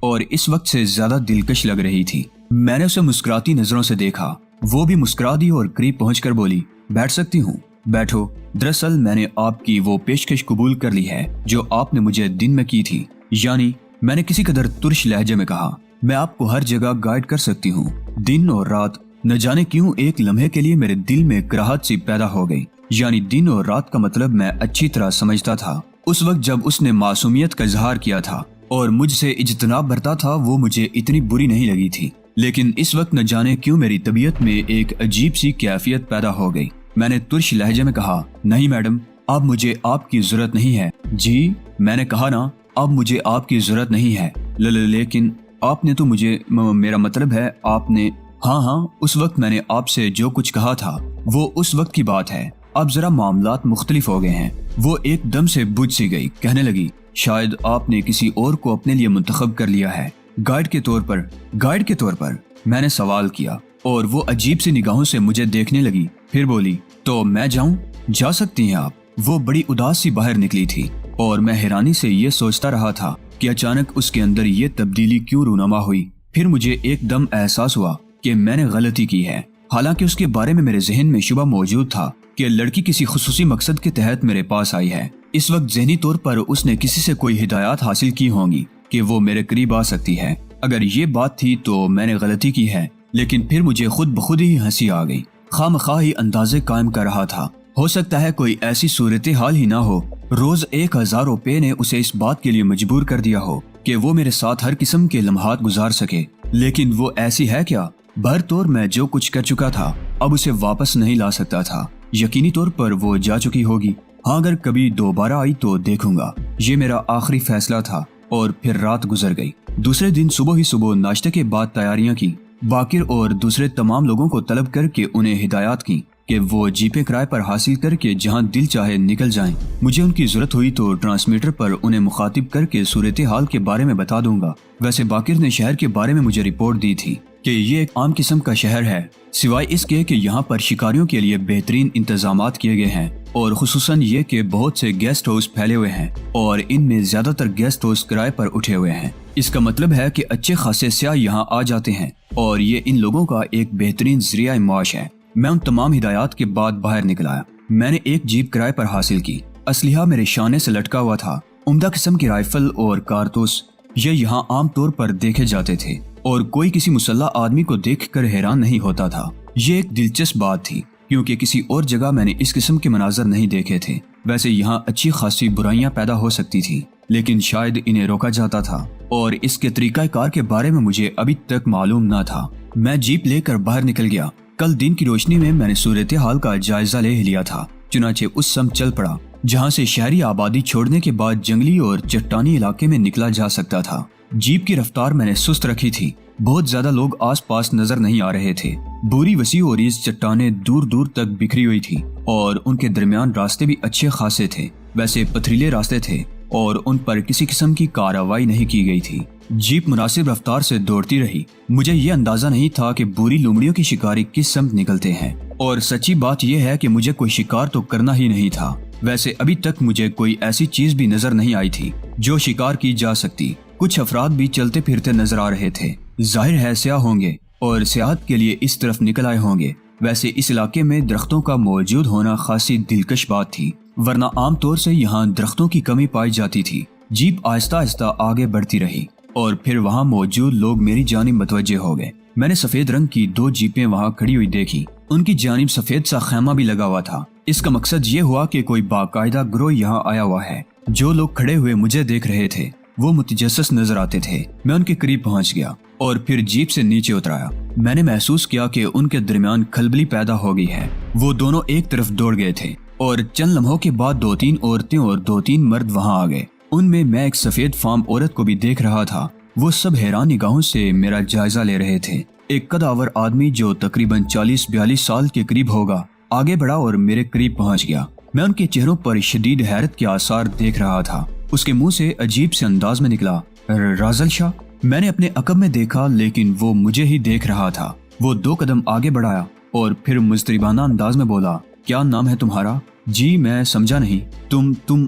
اور اس وقت سے زیادہ دلکش لگ رہی تھی۔ میں نے اسے مسکراتی نظروں سے دیکھا، وہ بھی مسکرا دی اور قریب پہنچ کر بولی، بیٹھ سکتی ہوں؟ بیٹھو، دراصل میں نے آپ کی وہ پیشکش قبول کر لی ہے جو آپ نے مجھے دن میں کی تھی، یعنی میں نے کسی قدر ترش لہجے میں کہا، میں آپ کو ہر جگہ گائیڈ کر سکتی ہوں۔ دن اور رات، نہ جانے کیوں ایک لمحے کے لیے میرے دل میں کراہت سی پیدا ہو گئی، یعنی دن اور رات کا مطلب میں اچھی طرح سمجھتا تھا۔ اس وقت جب اس نے معصومیت کا اظہار کیا تھا اور مجھ سے اجتناب برتا تھا وہ مجھے اتنی بری نہیں لگی تھی، لیکن اس وقت نہ جانے کیوں میری طبیعت میں ایک عجیب سی کیفیت پیدا ہو گئی۔ میں نے ترش لہجے میں کہا، نہیں میڈم، اب مجھے آپ کی ضرورت نہیں ہے۔ جی، میں نے کہا نا، اب مجھے آپ کی ضرورت نہیں ہے۔ لیکن آپ نے تو مجھے، میرا مطلب ہے آپ نے، ہاں، اس وقت میں نے آپ سے جو کچھ کہا تھا وہ اس وقت کی بات ہے، اب ذرا معاملات مختلف ہو گئے ہیں۔ وہ ایک دم سے بجھ سی گئی، کہنے لگی، شاید آپ نے کسی اور کو اپنے لیے منتخب کر لیا ہے، گائیڈ کے طور پر۔ میں نے سوال کیا اور وہ عجیب سی نگاہوں سے مجھے دیکھنے لگی، پھر بولی، تو میں جاؤں؟ جا سکتی ہیں آپ۔ وہ بڑی اداس سی باہر نکلی تھی اور میں حیرانی سے یہ سوچتا رہا تھا کہ اچانک اس کے اندر یہ تبدیلی کیوں رونما ہوئی۔ پھر مجھے ایک دم احساس ہوا کہ میں نے غلطی کی ہے، حالانکہ اس کے بارے میں میرے ذہن میں شبہ موجود تھا کہ لڑکی کسی خصوصی مقصد کے تحت میرے پاس آئی ہے۔ اس وقت ذہنی طور پر اس نے کسی سے کوئی ہدایات حاصل کی ہوں گی کہ وہ میرے قریب آ سکتی ہے۔ اگر یہ بات تھی تو میں نے غلطی کی ہے، لیکن پھر مجھے خود بخود ہی ہنسی آ گئی۔ خواہ ہی اندازے قائم کر رہا تھا، ہو سکتا ہے کوئی ایسی صورتحال ہی نہ ہو، روز 1000 روپے نے اسے اس بات کے لیے مجبور کر دیا ہو کہ وہ میرے ساتھ ہر قسم کے لمحات گزار سکے، لیکن وہ ایسی ہے کیا؟ بہر طور میں جو کچھ کر چکا تھا اب اسے واپس نہیں لا سکتا تھا، یقینی طور پر وہ جا چکی ہوگی۔ ہاں، اگر کبھی دوبارہ آئی تو دیکھوں گا، یہ میرا آخری فیصلہ تھا۔ اور پھر رات گزر گئی۔ دوسرے دن صبح ناشتے کے بعد تیاریاں کی، باقر اور دوسرے تمام لوگوں کو طلب کر کے انہیں ہدایات کی کہ وہ جیپیں کرائے پر حاصل کر کے جہاں دل چاہے نکل جائیں۔ مجھے ان کی ضرورت ہوئی تو ٹرانسمیٹر پر انہیں مخاطب کر کے صورتحال کے بارے میں بتا دوں گا۔ ویسے باقر نے شہر کے بارے میں مجھے رپورٹ دی تھی کہ یہ ایک عام قسم کا شہر ہے، سوائے اس کے کہ یہاں پر شکاریوں کے لیے بہترین انتظامات کیے گئے ہیں، اور خصوصاً یہ کہ بہت سے گیسٹ ہاؤس پھیلے ہوئے ہیں اور ان میں زیادہ تر گیسٹ ہاؤس کرائے پر اٹھے ہوئے ہیں۔ اس کا مطلب ہے کہ اچھے خاصے سیاح یہاں آ جاتے ہیں اور یہ ان لوگوں کا ایک بہترین ذریعہ معاش ہے۔ میں ان تمام ہدایات کے بعد باہر نکل آیا۔ میں نے ایک جیپ کرائے پر حاصل کی، اسلحہ میرے شانے سے لٹکا ہوا تھا، عمدہ قسم کی رائفل اور کارتوس، یہ یہاں عام طور پر دیکھے جاتے تھے اور کوئی کسی مسلح آدمی کو دیکھ کر حیران نہیں ہوتا تھا۔ یہ ایک دلچسپ بات تھی کیونکہ کسی اور جگہ میں نے اس قسم کے مناظر نہیں دیکھے تھے۔ ویسے یہاں اچھی خاصی برائیاں پیدا ہو سکتی تھی، لیکن شاید انہیں روکا جاتا تھا اور اس کے طریقہ کار کے بارے میں مجھے ابھی تک معلوم نہ تھا۔ میں جیپ لے کر باہر نکل گیا۔ کل دن کی روشنی میں نے صورتحال کا جائزہ لے لیا تھا، چنانچہ اس سمت چل پڑا جہاں سے شہری آبادی چھوڑنے کے بعد جنگلی اور چٹانی علاقے میں نکلا جا سکتا تھا۔ جیپ کی رفتار میں نے سست رکھی تھی، بہت زیادہ لوگ آس پاس نظر نہیں آ رہے تھے۔ بوری وسیع اور ریز چٹانیں دور دور تک بکھری ہوئی تھی اور ان کے درمیان راستے بھی اچھے خاصے تھے، ویسے پتھریلے راستے تھے اور ان پر کسی قسم کی کارروائی نہیں کی گئی تھی۔ جیپ مناسب رفتار سے دوڑتی رہی۔ مجھے یہ اندازہ نہیں تھا کہ بوری لومڑیوں کی شکاری کس سمت نکلتے ہیں، اور سچی بات یہ ہے کہ مجھے کوئی شکار تو کرنا ہی نہیں تھا۔ ویسے ابھی تک مجھے کوئی ایسی چیز بھی نظر نہیں آئی تھی جو شکار کی جا سکتی۔ کچھ افراد بھی چلتے پھرتے نظر آ رہے تھے، ظاہر ہے سیاح ہوں گے اور سیاحت کے لیے اس طرف نکل آئے ہوں گے۔ ویسے اس علاقے میں درختوں کا موجود ہونا خاصی دلکش بات تھی، ورنہ عام طور سے یہاں درختوں کی کمی پائی جاتی تھی۔ جیپ آہستہ آہستہ آگے بڑھتی رہی اور پھر وہاں موجود لوگ میری جانب متوجہ ہو گئے۔ میں نے سفید رنگ کی 2 جیپیں وہاں کھڑی ہوئی دیکھی، ان کی جانب سفید سا خیمہ بھی لگا ہوا تھا۔ اس کا مقصد یہ ہوا کہ کوئی باقاعدہ گروہ یہاں آیا ہوا ہے۔ جو لوگ کھڑے ہوئے مجھے دیکھ رہے تھے وہ متجسس نظر آتے تھے۔ میں ان کے قریب پہنچ گیا اور پھر جیپ سے نیچے اترایا۔ میں نے محسوس کیا کہ ان کے درمیان کھلبلی پیدا ہو گئی ہے۔ وہ دونوں ایک طرف دوڑ گئے تھے اور چند لمحوں کے بعد 2-3 عورتیں اور 2-3 مرد وہاں آ گئے۔ ان میں ایک سفید فام عورت کو بھی دیکھ رہا تھا۔ وہ سب حیران نگاہوں سے میرا جائزہ لے رہے تھے۔ ایک قدآور آدمی جو تقریباً 40-42 سال کے قریب ہوگا آگے بڑھا اور میرے قریب پہنچ گیا۔ میں ان کے چہروں پر شدید حیرت کے آثار دیکھ رہا تھا۔ اس کے منہ سے عجیب سے انداز میں نکلا، رازل شاہ۔ میں نے اپنے عقب میں دیکھا لیکن وہ مجھے ہی دیکھ رہا تھا۔ وہ 2 قدم آگے بڑھایا اور پھر مضطربانہ انداز میں بولا، کیا نام ہے تمہارا؟ جی، میں سمجھا نہیں۔ تم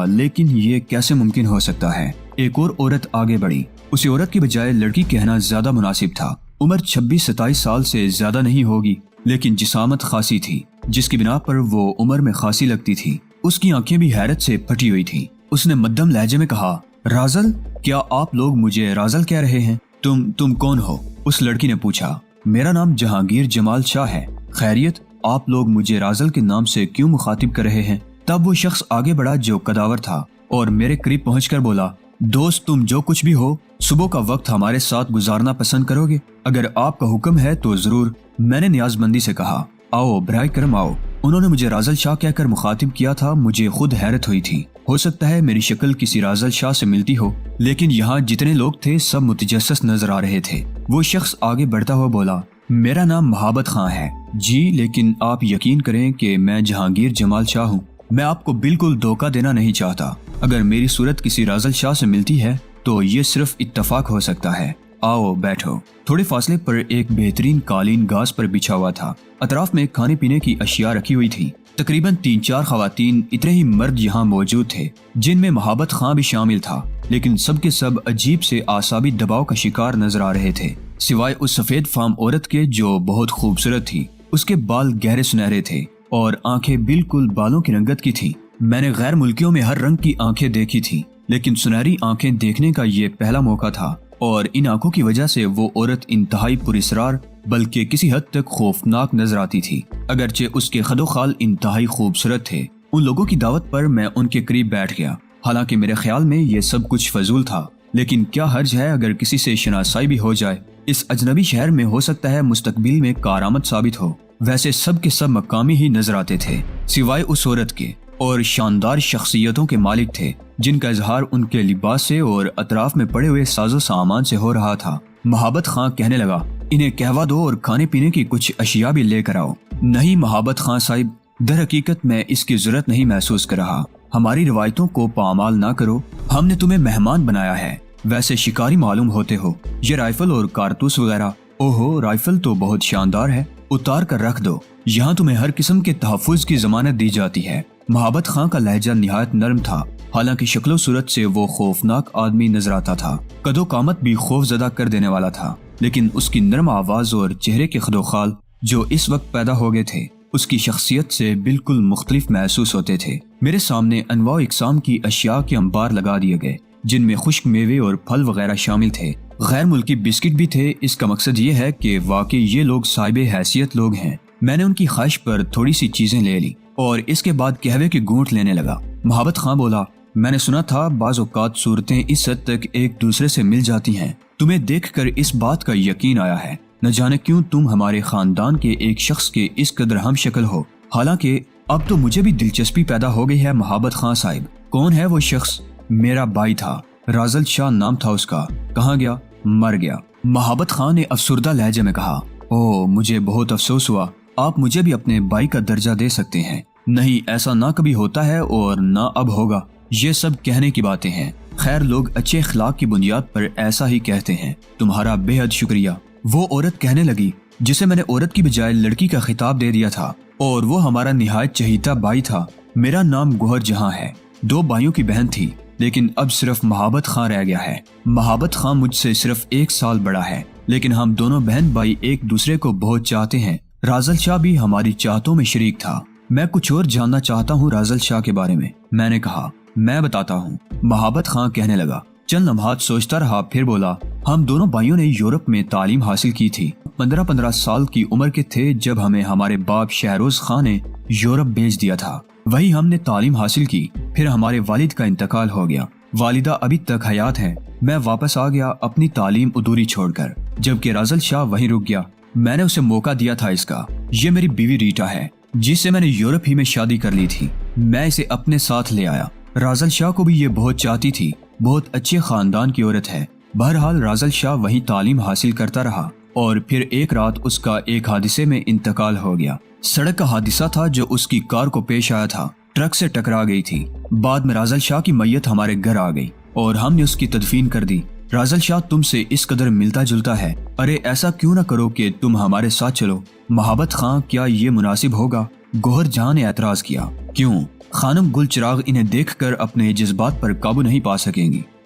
لیکن یہ کیسے ممکن ہو سکتا ہے؟ ایک اور عورت آگے بڑھی۔ اسی عورت کی بجائے لڑکی کہنا زیادہ مناسب تھا۔ عمر 26-27 سال سے زیادہ نہیں ہوگی، لیکن جسامت خاصی تھی، جس کی بنا پر وہ عمر میں خاصی لگتی تھی۔ اس کی آنکھیں بھی حیرت سے پھٹی ہوئی تھی۔ اس نے مدھم لہجے میں کہا، رازل، کیا آپ لوگ مجھے رازل کہہ رہے ہیں؟ تم کون ہو؟ اس لڑکی نے پوچھا۔ میرا نام جہانگیر جمال شاہ ہے۔ خیریت؟ آپ لوگ مجھے رازل کے نام سے کیوں مخاطب کر رہے ہیں؟ تب وہ شخص آگے بڑھا جو کداور تھا اور میرے قریب پہنچ کر بولا، دوست، تم جو کچھ بھی ہو، صبح کا وقت ہمارے ساتھ گزارنا پسند کرو گے؟ اگر آپ کا حکم ہے تو ضرور، میں نے نیاز مندی سے کہا۔ آؤ برائے کرم آؤ۔ انہوں نے مجھے رازل شاہ کہہ کر مخاطب کیا تھا۔ مجھے خود حیرت ہوئی تھی۔ ہو سکتا ہے میری شکل کسی رازل شاہ سے ملتی ہو، لیکن یہاں جتنے لوگ تھے سب متجسس نظر آ رہے تھے۔ وہ شخص آگے بڑھتا ہوا بولا، میرا نام محبت خان ہے۔ جی، لیکن آپ یقین کریں کہ میں جہانگیر جمال شاہ ہوں۔ میں آپ کو بالکل دھوکہ دینا نہیں چاہتا۔ اگر میری صورت کسی رازل شاہ سے ملتی ہے تو یہ صرف اتفاق ہو سکتا ہے۔ آؤ بیٹھو۔ تھوڑے فاصلے پر ایک بہترین قالین گھاس پر بچھا ہوا تھا۔ اطراف میں کھانے پینے کی اشیاء رکھی ہوئی تھی۔ تقریباً 3-4 خواتین، اتنے ہی مرد یہاں موجود تھے، جن میں محبت خان بھی شامل تھا، لیکن سب کے سب عجیب سے اعصابی دباؤ کا شکار نظر آ رہے تھے، سوائے اس سفید فام عورت کے جو بہت خوبصورت تھی۔ اس کے بال گہرے سنہرے تھے اور آنکھیں بالکل بالوں کی رنگت کی تھی۔ میں نے غیر ملکیوں میں ہر رنگ کی آنکھیں دیکھی تھی، لیکن سنہری آنکھیں دیکھنے کا یہ پہلا موقع تھا، اور ان آنکھوں کی وجہ سے وہ عورت انتہائی پراسرار بلکہ کسی حد تک خوفناک نظر آتی تھی۔ اگرچہ اس کے خد و خال انتہائی خوبصورت تھے۔ ان لوگوں کی دعوت پر میں ان کے قریب بیٹھ گیا۔ حالانکہ میرے خیال میں یہ سب کچھ فضول تھا، لیکن کیا حرج ہے اگر کسی سے شناسائی بھی ہو جائے؟ اس اجنبی شہر میں ہو سکتا ہے مستقبل میں کارآمد ثابت ہو۔ ویسے سب کے سب مقامی ہی نظر آتے تھے، سوائے اس عورت کے، اور شاندار شخصیتوں کے مالک تھے، جن کا اظہار ان کے لباس سے اور اطراف میں پڑے ہوئے ساز و سامان سے ہو رہا تھا۔ محبت خان کہنے لگا، انہیں قہوہ دو اور کھانے پینے کی کچھ اشیاء بھی لے کر آؤ۔ نہیں محبت خان صاحب، در حقیقت میں اس کی ضرورت نہیں محسوس کر رہا۔ ہماری روایتوں کو پامال نہ کرو، ہم نے تمہیں مہمان بنایا ہے۔ ویسے شکاری معلوم ہوتے ہو، یہ رائفل اور کارتوس وغیرہ۔ اوہو، رائفل تو بہت شاندار ہے، اتار کر رکھ دو، یہاں تمہیں ہر قسم کے تحفظ کی ضمانت دی جاتی ہے۔ محبت خان کا لہجہ نہایت نرم تھا، حالانکہ شکل و صورت سے وہ خوفناک آدمی نظر آتا تھا۔ قد و قامت بھی خوف زدہ کر دینے والا تھا، لیکن اس کی نرم آواز اور چہرے کے خد و خال جو اس وقت پیدا ہو گئے تھے، اس کی شخصیت سے بالکل مختلف محسوس ہوتے تھے۔ میرے سامنے انواع و اقسام کی اشیاء کے انبار لگا دیے گئے، جن میں خشک میوے اور پھل وغیرہ شامل تھے۔ غیر ملکی بسکٹ بھی تھے۔ اس کا مقصد یہ ہے کہ واقعی یہ لوگ صاحب حیثیت لوگ ہیں۔ میں نے ان کی خواہش پر تھوڑی سی چیزیں لے لی اور اس کے بعد قہوے کی گھونٹ لینے لگا۔ محبت خان بولا، میں نے سنا تھا بعض اوقات صورتیں اس حد تک ایک دوسرے سے مل جاتی ہیں۔ تمہیں دیکھ کر اس بات کا یقین آیا ہے، نہ جانے کیوں تم ہمارے خاندان کے ایک شخص کے اس قدر ہم شکل ہو۔ حالانکہ اب تو مجھے بھی دلچسپی پیدا ہو گئی ہے محبت خان صاحب، کون ہے وہ شخص؟ میرا بھائی تھا، رازل شاہ نام تھا اس کا۔ کہاں گیا؟ مر گیا، محبت خان نے افسردہ لہجے میں کہا۔ اوہ، مجھے بہت افسوس ہوا۔ آپ مجھے بھی اپنے بھائی کا درجہ دے سکتے ہیں۔ نہیں، ایسا نہ کبھی ہوتا ہے اور نہ اب ہوگا۔ یہ سب کہنے کی باتیں ہیں۔ خیر، لوگ اچھے اخلاق کی بنیاد پر ایسا ہی کہتے ہیں۔ تمہارا بے حد شکریہ، وہ عورت کہنے لگی، جسے میں نے عورت کی بجائے لڑکی کا خطاب دے دیا تھا، اور وہ ہمارا نہایت چہیتا بھائی تھا۔ میرا نام گوہر جہاں ہے۔ 2 بھائیوں کی بہن تھی، لیکن اب صرف محبت خان رہ گیا ہے۔ محبت خان مجھ سے صرف 1 سال بڑا ہے، لیکن ہم دونوں بہن بھائی ایک دوسرے کو بہت چاہتے ہیں۔ رازل شاہ بھی ہماری چاہتوں میں شریک تھا۔ میں کچھ اور جاننا چاہتا ہوں رازل شاہ کے بارے میں نے کہا۔ میں بتاتا ہوں، محبت خان کہنے لگا۔ چند لمحات سوچتا رہا، پھر بولا، ہم دونوں بھائیوں نے یورپ میں تعلیم حاصل کی تھی۔ 15 سال کی عمر کے تھے جب ہمیں ہمارے باپ شہروز خان نے یورپ بھیج دیا تھا۔ وہی ہم نے تعلیم حاصل کی، پھر ہمارے والد کا انتقال ہو گیا۔ والدہ ابھی تک حیات ہیں۔ میں واپس آ گیا اپنی تعلیم ادھوری چھوڑ کر، جبکہ رازل شاہ وہیں رک گیا۔ میں نے اسے موقع دیا تھا اس کا۔ یہ میری بیوی ریٹا ہے، جس سے میں نے یورپ ہی میں شادی کر لی تھی۔ میں اسے اپنے ساتھ لے آیا۔ رازل شاہ کو بھی یہ بہت چاہتی تھی، بہت اچھے خاندان کی عورت ہے۔ بہرحال رازل شاہ وہیں تعلیم حاصل کرتا رہا، اور پھر ایک رات اس کا ایک حادثے میں انتقال ہو گیا۔ سڑک کا حادثہ تھا جو اس کی کار کو پیش آیا تھا، ٹرک سے ٹکرا گئی تھی۔ بعد میں رازل شاہ کی میت ہمارے گھر آ گئی اور ہم نے اس کی تدفین کر دی۔ رازل شاہ تم سے اس قدر ملتا جلتا ہے، ارے ایسا کیوں نہ کرو کہ تم ہمارے ساتھ چلو۔ محبت خان، کیا یہ مناسب ہوگا؟ گوہر جہاں نے اعتراض کیا۔ کیوں؟ خانم گل چراغ انہیں دیکھ کر اپنے جذبات پر قابو نہیں پا سکیں گی۔